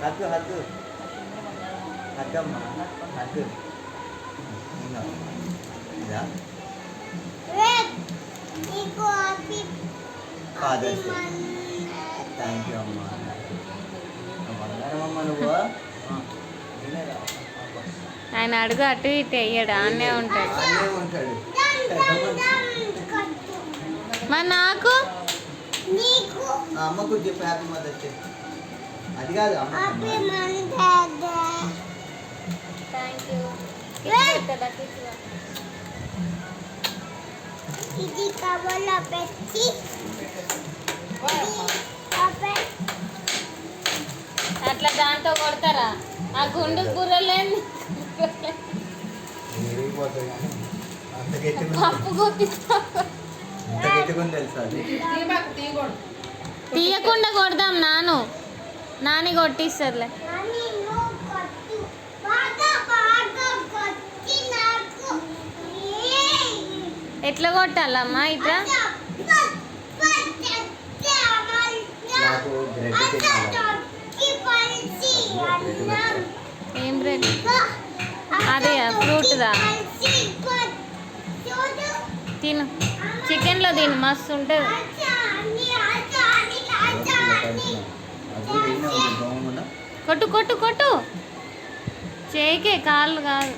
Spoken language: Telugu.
hatu hatu hagam hatu ya iku api Father's Day. Thank you amma అమ్మ నువ్వు ఆయన అడుగు అటు ఇటు వేయడు ఆనే ఉంటాడు మరి నాకు అమ్మకు చెప్పు హ్యాపీ మదర్స్ డే అది కాదు అమ్మ ఇది కవర్లో పెట్టి అట్లా దాంతో కొడతారా ఆ గుండు కూరలేని పప్పు తీయకుండా కొడదాం నాని కొట్టిస్తారులే ఎట్లా కొట్టాలమ్మా ఇట్లా ఏం బ్రెడ్ అదే ఫ్రూట్దా తిను చికెన్లో తిను మస్తు ఉంటుంది కొట్టు కొట్టు కొట్టు చేయికే కాళ్ళు కాదు